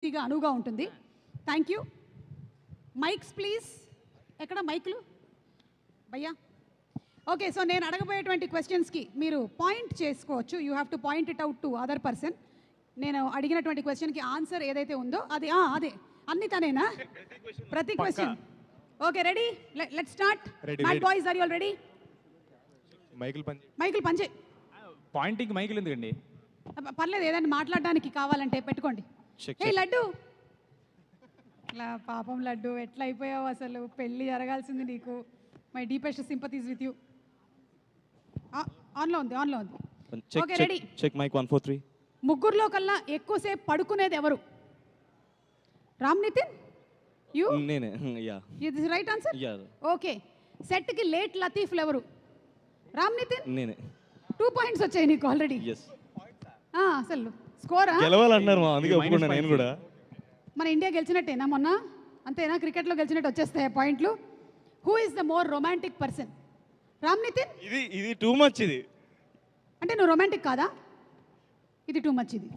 ఈజీగా అనువుగా ఉంటుంది. Thank you. Mics please. ఎక్కడ మైక్లు భయ్యా? ఓకే, సో నేను అడగబోయేటువంటి క్వశ్చన్స్కి మీరు పాయింట్ చేసుకోవచ్చు. You have to point it out to other person. నేను అడిగినటువంటి క్వశ్చన్కి ఆన్సర్ ఏదైతే ఉందో అది అదే అన్ని తనేనా? ప్రతి question. Okay, ready? Let's start. Mad boys, are you all ready? మైకిల్ పంచే. పాయింటింగ్ మైకిల్ ఎందుకండి? పర్లేదు, ఏదైనా మాట్లాడడానికి కావాలంటే పెట్టుకోండి. ఏ లడ్డు, ఇలా పాపం లడ్డు ఎట్లా అయిపోయావు అసలు? పెళ్ళి జరగాల్సింది నీకు. My deepest sympathies with you. ఆన్లో ఉంది, ఆన్లో ఉంది. Okay, ready? Check mic 1 4 3. ముగ్గురులో కల్లా ఎక్కువసేపు పడుకునేది ఎవరు? రామ్ నితిన్, యూ? నేనే. యా, ఇది రైట్ ఆన్సర్. యా. ఓకే, సెట్కి లేట్ లతీఫ్లు ఎవరు? రామ్ నితిన్. నేనే. 2 పాయింట్స్ వచ్చాయి నీకు ఆల్రెడీ. ఎస్. అసలు స్కోరా? గెలవాలన్నారు మా, అందుకే ఒప్పుకున్నా నేను కూడా. మన ఇండియా గెలిచినట్టేనా మొన్న? అంతేనా? క్రికెట్లో గెలిచినట్టు వచ్చేస్తాయి పాయింట్లు. Who is the more romantic person? Ram Nithin. ఇది టూ మచ్. ఇది అంటే నువ్వు రొమాంటిక్ కాదా? ఇది టూ మచ్. ఇది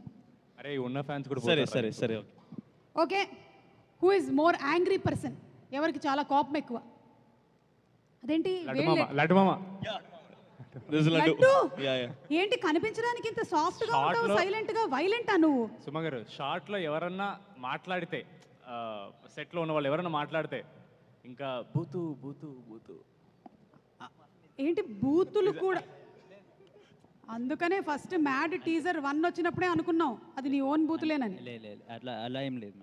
అరే ఉన్న ఫ్యాన్స్ కూడా సరే సరే సరే. Okay, who is more angry person? ఎవరికి చాలా కోపం ఎక్కువ? అదేంటి లడ్డు మామ. లడ్డు ఏంటి కనిపించడానికి ఇంత సాఫ్ట్ గా ఉంటావు, సైలెంట్ గా? వైలెంటా నువ్వు? సుమ గారు, షార్ట్ లో ఎవరన్నా మాట్లాడితే, సెట్ లో ఉన్న వాళ్ళు ఎవరన్నా మాట్లాడితే ఇంకా బూతు బూతు బూతు. ఏంటి బూతులు కూడా? అందుకనే ఫస్ట్ మ్యాడ్ టీజర్ 1 వచ్చినప్పుడే అనుకున్నాం అది నీ ఓన్ బూతులేనని. అలా ఏం లేదు.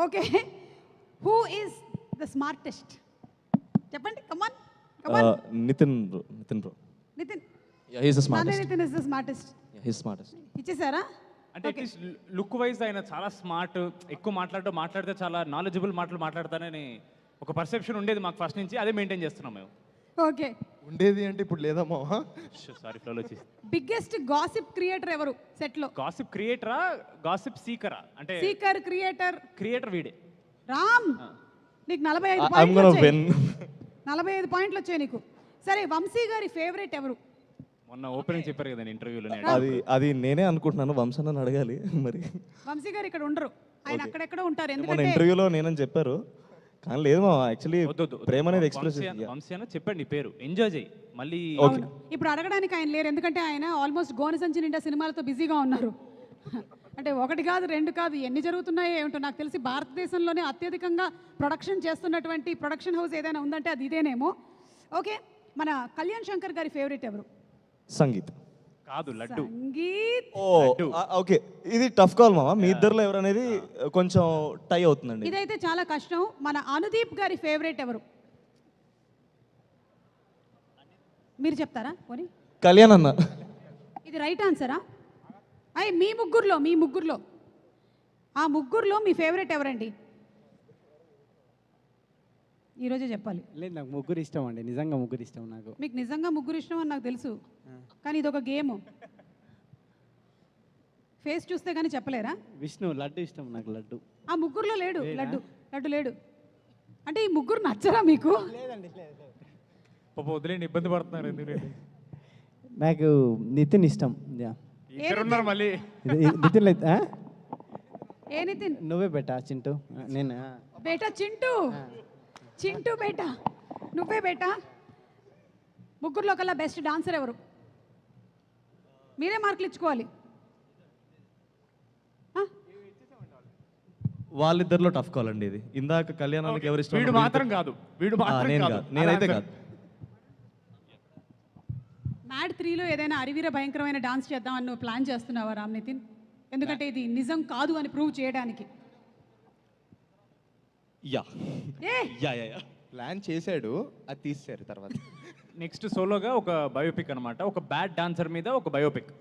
Okay, who is the smartest? చెప్పండి, come on come on. Nitin bro. Nitin. Yeah, he is the smartest. Nitin is the smartest. Yeah, he is smartest. ఇచ్చేసారా? అంటే అట్లీస్ట్ లుక్ వైజ్ ఆయన చాలా స్మార్ట్, ఎక్కువ మాట్లాడితే చాలా నాలెడ్జబుల్ మాటలు మాట్లాడతానని ఒక పర్సెప్షన్ ఉండేది మాకు ఫస్ట్ నుంచి. అదే మెయింటైన్ చేస్తున్నాం మేము. ఓకే, ఉండేది అంటే ఇప్పుడు లేదమ్మా. సారీ, ఫ్లోలో వచ్చేసి. బిగ్గెస్ట్ గాసిప్ క్రియేటర్ ఎవరు సెట్ లో? గాసిప్ క్రియేటరా, గాసిప్ సీకరా? అంటే సీకర్, క్రియేటర్ వీడే. రామ్, నీకు 45 ఐ యామ్ పాయింట్లు గోనా వచ్చాయి. విన్. 45 పాయింట్లు వచ్చాయి నీకు. సరే, వంశీ గారి ఫేవరెట్ ఎవరు? మొన్న ఓపెనింగ్ చెప్పారు కదండి ఇంటర్వ్యూలో. అది నేనే అనుకుంటున్నాను. వంశన్న అడగాలి మరి. వంశీ గారు ఇక్కడ ఉండరు, ఆయన అక్కడెక్కడ ఉంటారు. మన ఎందుకంటే ఇంటర్వ్యూలో నేనని చెప్పారు, కానీ లేదు మా, యాక్చువల్లీ ప్రేమ అనేది ఎక్స్ప్రెస్. వంశీ అన్న చెప్పండి పేరు, ఎంజాయ్ చేయి మళ్ళీ. అవును, ఇప్పుడు అడగడానికి ఆయన లేరు, ఎందుకంటే ఆయన ఆల్మోస్ట్ గోనసంచి నిండా సినిమాలతో బిజీగా ఉన్నారు. అంటే 1 కాదు 2 కాదు, ఎన్ని జరుగుతున్నాయో ఏమిటో. నాకు తెలిసి భారతదేశంలోనే అత్యధికంగా ప్రొడక్షన్ చేస్తున్నటువంటి ప్రొడక్షన్ హౌస్ ఏదైనా ఉందంటే అది ఇదేనేమో. ఓకే, మన కళ్యాణ్ శంకర్ గారి ఫేవరెట్ ఎవరు? సంగీత్. కాదు, లడ్డు. సంగీత్. ఓకే, ఇది టఫ్ కాల్ మామ. మీ ఇద్దరులో ఎవరనేది కొంచెం టై అవుతుందండి. ఇదైతే చాలా కష్టం. మన అనుదీప్ గారి ఫేవరెట్ ఎవరు? మీరు చెప్తారా పోనీ? కళ్యాణ్ అన్న. ఇది రైట్ ఆన్సరా? మీ ముగ్గురులో ఆ ముగ్గురులో మీ ఫేవరెట్ ఎవరండి? ఈరోజే చెప్పాలి. లేదు, నాకు ముగ్గురు ఇష్టం అండి. నిజంగా ముగ్గురు ఇష్టం నాకు. మీకు నిజంగా ముగ్గురు ఇష్టం అని నాకు తెలుసు, కానీ ఇది ఒక గేమ్. ఫేస్ చూస్తే కానీ చెప్పలేరా? విష్ణు, లడ్డు ఇష్టం నాకు. లడ్డు ఆ ముగ్గురులో లేడు. లడ్డు లేడు. అంటే ఈ ముగ్గురు నచ్చరా మీకు? పాప వదిలేండి, ఇబ్బంది పడుతున్నారు ఎందుకంటే. నాకు నితిన్ ఇష్టం. ఉన్నారు మళ్ళీ. నితిన్ లేదు. ఏ నితిన్? నువ్వే బెటా చింటూ. నేను బేటా చింటూ బేటా, నువ్వే బేటా. ముగ్గురులో కల్లా బెస్ట్ డాన్సర్ ఎవరు? మీరే మార్కులు ఇచ్చుకోవాలి. వాళ్ళిద్దరిలో టఫ్ కాల్ అండి ఇది. ఇందాక కళ్యాణానికి ఎవరు ఇష్టం? వీడు మాత్రం కాదు. నేను కాదు, నేనైతే కాదు. మ్యాడ్ 3లో ఏదైనా అరివీర భయంకరమైన డాన్స్ చేద్దామని నువ్వు ప్లాన్ చేస్తున్నావా రామ్ నితిన్? ఎందుకంటే ఇది నిజం కాదు అని ప్రూవ్ చేయడానికి. Yeah yeah yeah. ప్లాన్ చేశాడు, అది తీసేశారు తర్వాత. నెక్స్ట్ సోలోగా ఒక బయోపిక్ అనమాట. ఒక బ్యాడ్ డాన్సర్ మీద ఒక biopic.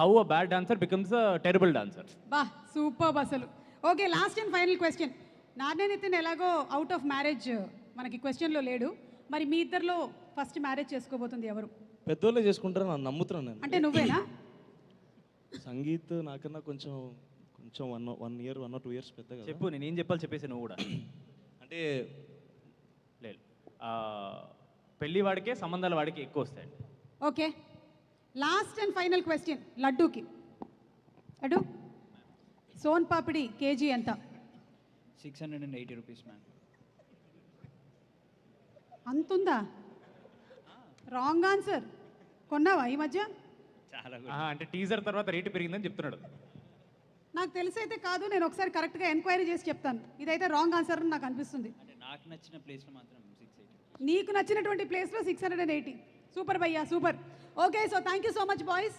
How a bad dancer becomes a terrible dancer. బా, సూపర్ అసలు. Okay, last and final question. నాన్నే నితిన్ ఎలాగో అవుట్ ఆఫ్ మ్యారేజ్ మనకి క్వశ్చన్లో లేడు. మరి మీ ఇద్దరిలో ఫస్ట్ మ్యారేజ్ చేసుకోబోతుంది ఎవరు? పెద్దోళ్ళే చేసుకుంటారు, నన్ను నమ్ముతున్నాను నేను. అంటే నువ్వేనా? సంగీత్ నాకన్నా కొంచెం 1 year 1 or 2 years పెద్దగా. చెప్పు, నేను ఏం చెప్పాలి చెప్పేసి నువ్వు కూడా. అంటే లేదు, పెళ్లి వాడికే సంబంధాల వాడికి ఎక్కువ వస్తాయండి. Okay, last and final question లడ్డూకి. లడ్డు, సోన్ పాపిడి కేజీ ఎంత? 680 rupees, ma'am. అంతుందా? Wrong answer. కొన్నావా ఈ మధ్య? చాలా good. అంటే టీజర్ తర్వాత రేటు పెరిగిందని చెప్తున్నాడు. నాకు తెలిసైతే కాదు, నేను ఒకసారి కరెక్ట్గా ఎంక్వైరీ చేసి చెప్తాను. ఇదైతే రాంగ్ ఆన్సర్ అని నాకు అనిపిస్తుంది. అంటే నాకు నచ్చిన ప్లేస్లో మాత్రం 680. నీకు నచ్చినటువంటి ప్లేస్లో 680. సూపర్ భయ్యా, super. Okay, so thank you so much boys.